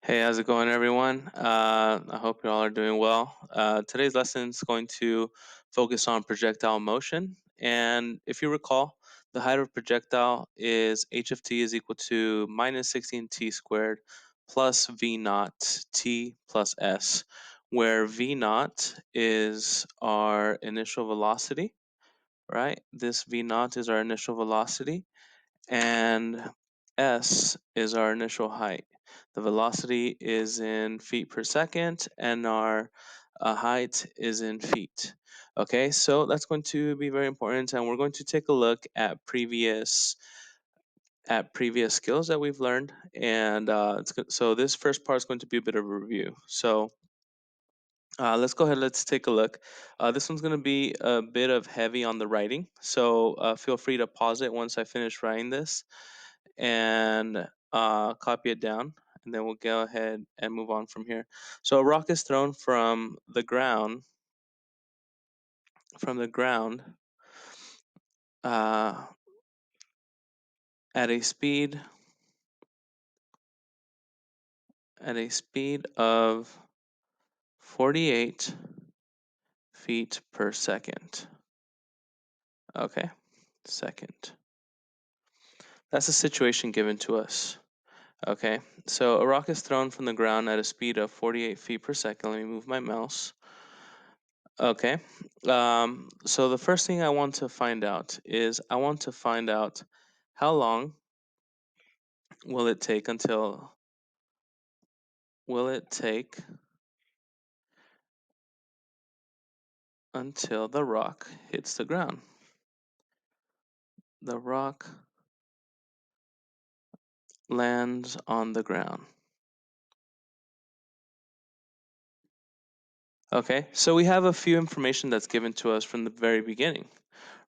Hey, how's it going, everyone? I hope you all are doing well. Today's lesson is going to focus on projectile motion. And if you recall, the height of projectile is h of t is equal to minus 16t squared plus v naught t plus s, where v naught is our initial velocity, right? This v naught is our initial velocity and s is our initial height. The velocity is in feet per second, and our height is in feet. Okay, so that's going to be very important, and we're going to take a look at previous skills that we've learned, and so this first part is going to be a bit of a review. So let's go ahead. Let's take a look. This one's going to be a bit of heavy on the writing, so feel free to pause it once I finish writing this and copy it down, and then we'll go ahead and move on from here. So a rock is thrown from the ground uh, at a speed of 48 feet per second. Okay, second. That's the situation given to us. Okay, so a rock is thrown from the ground at a speed of 48 feet per second. Let me move my mouse. Okay. So the first thing I want to find out is I want to find out how long will it take until the rock hits the ground. The rock lands on the ground. Okay, so we have a few information that's given to us from the very beginning,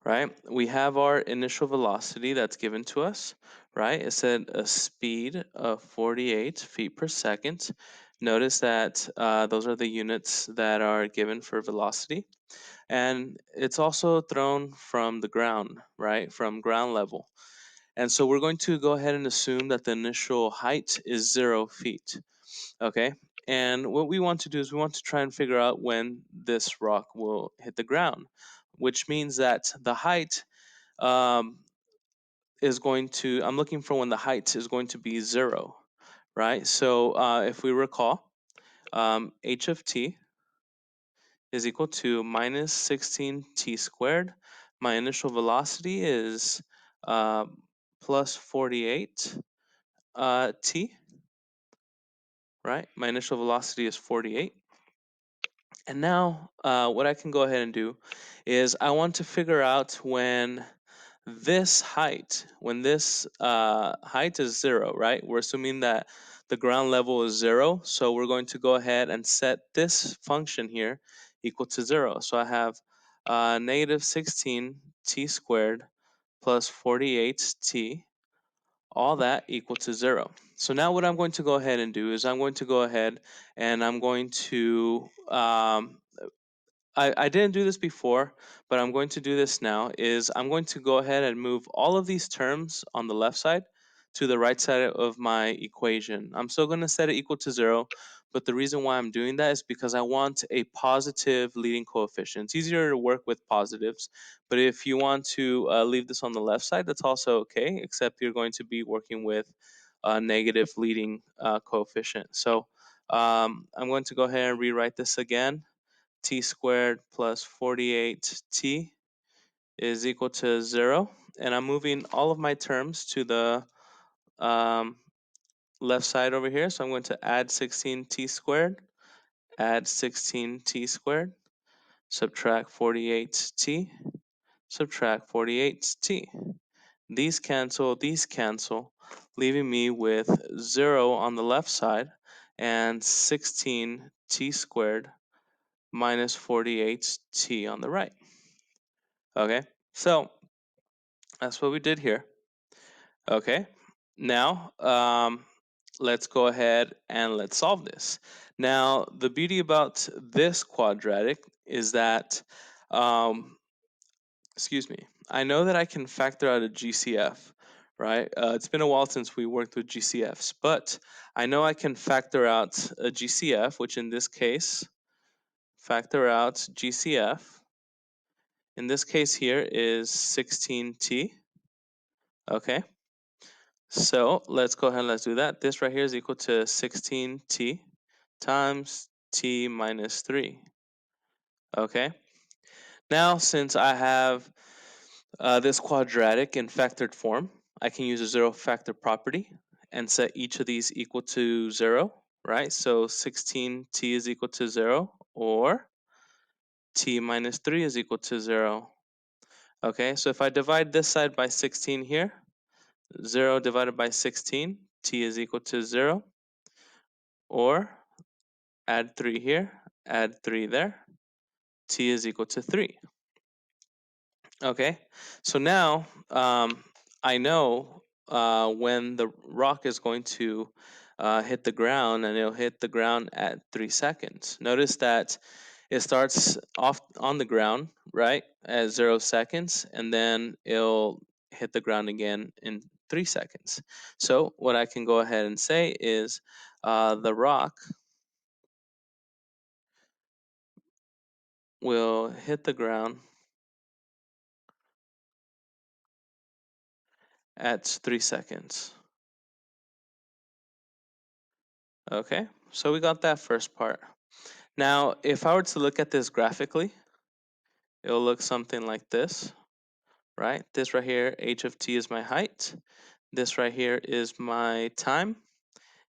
right? We have our initial velocity that's given to us, right? It said a speed of 48 feet per second. Notice that those are the units that are given for velocity. And it's also thrown from the ground, right? From ground level. And so we're going to go ahead and assume that the initial height is 0 feet. Okay. And what we want to do is we want to try and figure out when this rock will hit the ground, which means that the height um, is going to, I'm looking for when the height is going to be 0, right? So if we recall, h of t is equal to minus 16t squared. My initial velocity is uh, plus 48 t, right? My initial velocity is 48. And now what I can go ahead and do is I want to figure out when this height is 0, right? We're assuming that the ground level is 0. So we're going to go ahead and set this function here equal to 0. So I have negative 16 t squared plus 48 t, all that equal to 0. So now what I'm going to go ahead and do is I'm going to go ahead and I'm going to I didn't do this before, but I'm going to do this now, is I'm going to go ahead and move all of these terms on the left side to the right side of my equation. I'm still going to set it equal to 0, but the reason why I'm doing that is because I want a positive leading coefficient. It's easier to work with positives, but if you want to leave this on the left side, that's also okay, except you're going to be working with a negative leading coefficient. So I'm going to go ahead and rewrite this again. T squared plus 48t is equal to 0. And I'm moving all of my terms to the um, left side over here. So I'm going to add 16t squared, add 16t squared, subtract 48t, subtract 48t. These cancel, leaving me with 0 on the left side and 16t squared minus 48t on the right. Okay, so that's what we did here. Okay, now let's go ahead and let's solve this. Now, the beauty about this quadratic is that, excuse me, I know that I can factor out a GCF, right? It's been a while since we worked with GCFs, but I know I can factor out a GCF, which in this case, factor out GCF. In this case here is 16t, okay? So let's go ahead and let's do that. This right here is equal to 16t times t minus 3, okay? Now, since I have this quadratic in factored form, I can use a zero factor property and set each of these equal to 0, right? So 16t is equal to 0, or t minus 3 is equal to 0. Okay, so if I divide this side by 16 here, 0 divided by 16, t is equal to 0, or add 3 here, add 3 there, t is equal to 3. Okay, so now I know when the rock is going to hit the ground, and it'll hit the ground at 3 seconds. Notice that it starts off on the ground, right, at 0 seconds, and then it'll hit the ground again in 3 seconds. So what I can go ahead and say is the rock will hit the ground at 3 seconds. Okay, so we got that first part. Now, if I were to look at this graphically, it'll look something like this, right? This right here, h of t is my height. This right here is my time.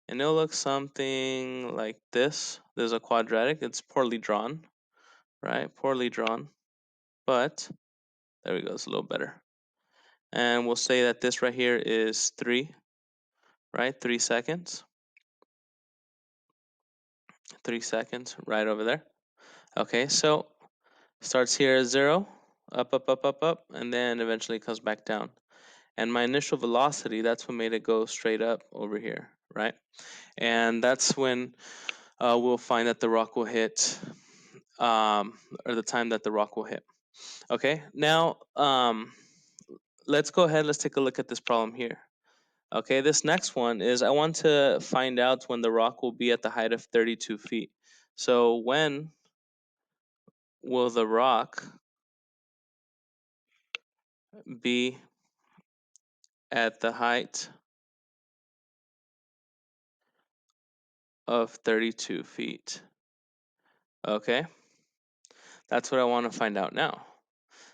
And it'll look something like this. There's a quadratic. It's poorly drawn, right? Poorly drawn. But there we go. It's a little better. And we'll say that this right here is 3, right? 3 seconds. 3 seconds right over there. Okay, so starts here at 0, up, up, up, up, up, and then eventually comes back down. And my initial velocity, that's what made it go straight up over here, right? And that's when we'll find that the rock will hit, or the time that the rock will hit. Okay, now let's go ahead, let's take a look at this problem here. Okay, this next one is I want to find out when the rock will be at the height of 32 feet. So when will the rock be at the height of 32 feet? Okay, that's what I want to find out now.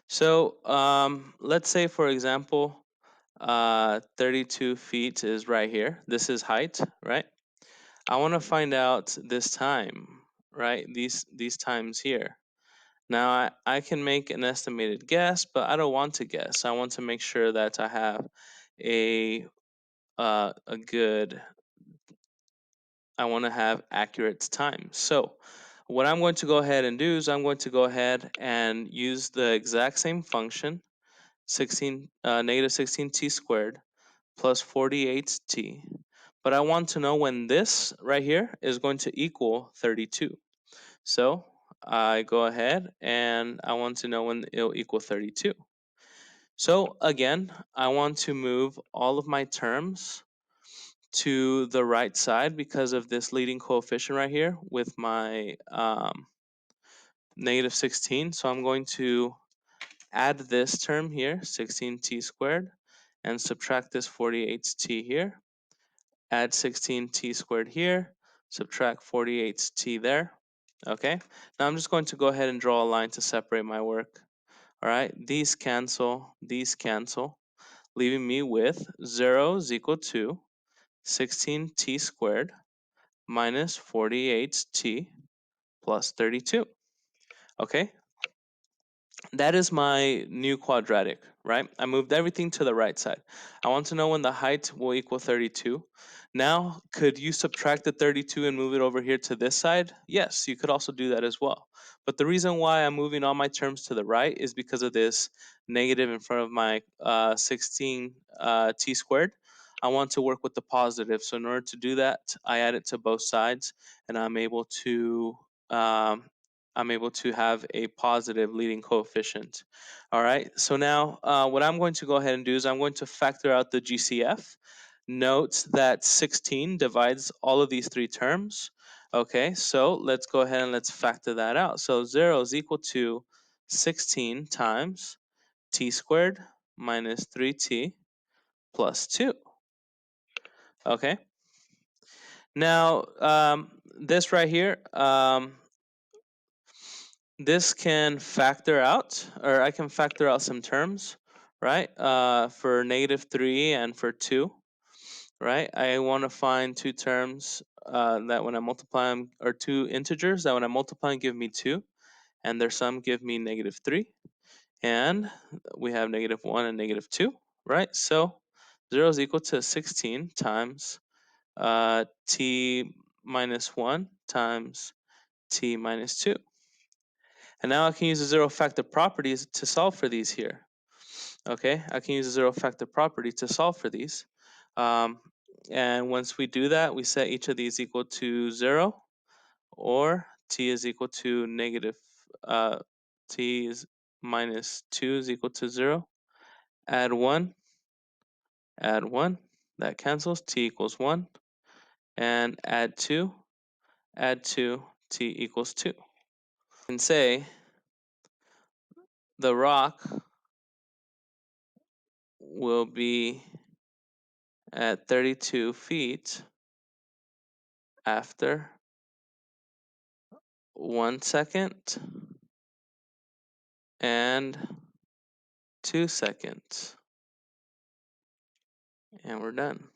So let's say, for example, 32 feet is right here. This is height, right? I want to find out this time, right? These times here. Now I can make an estimated guess, but I don't want to guess. I want to make sure that I have a a good. I want to have accurate time. So what I'm going to go ahead and do is I'm going to go ahead and use the exact same function, 16 negative 16t squared plus 48t. But I want to know when this right here is going to equal 32. So I go ahead and I want to know when it'll equal 32. So again, I want to move all of my terms to the right side because of this leading coefficient right here with my negative 16. So I'm going to add this term here, 16t squared, and subtract this 48t here. Add 16t squared here, subtract 48t there. Okay, now I'm just going to go ahead and draw a line to separate my work. All right, these cancel, leaving me with 0 is equal to 16t squared minus 48t plus 32. Okay, that is my new quadratic, right? I moved everything to the right side. I want to know when the height will equal 32. Now, could you subtract the 32 and move it over here to this side? Yes, you could also do that as well. But the reason why I'm moving all my terms to the right is because of this negative in front of my 16 t squared. I want to work with the positive. So in order to do that, I add it to both sides, and I'm able to I'm able to have a positive leading coefficient. All right, so now what I'm going to go ahead and do is I'm going to factor out the GCF. Note that 16 divides all of these three terms. Okay, so let's go ahead and let's factor that out. So 0 is equal to 16 times t squared minus 3t plus 2. Okay, now this right here, this can factor out, or I can factor out some terms, right? For -3 and for 2, right? I want to find two terms that when I multiply them, or two integers that when I multiply them give me 2, and their sum give me -3. And we have -1 and -2, right? So 0 is equal to 16 times t minus 1 times t minus 2. And now I can use the zero factor properties to solve for these here. Okay, I can use the zero factor property to solve for these. Um, and once we do that, we set each of these equal to 0, or t is equal to negative, t is minus 2 is equal to 0. Add 1, add 1, that cancels, t equals 1. And add 2, add 2, t equals 2. And say the rock will be at 32 feet after 1 second and 2 seconds. And we're done.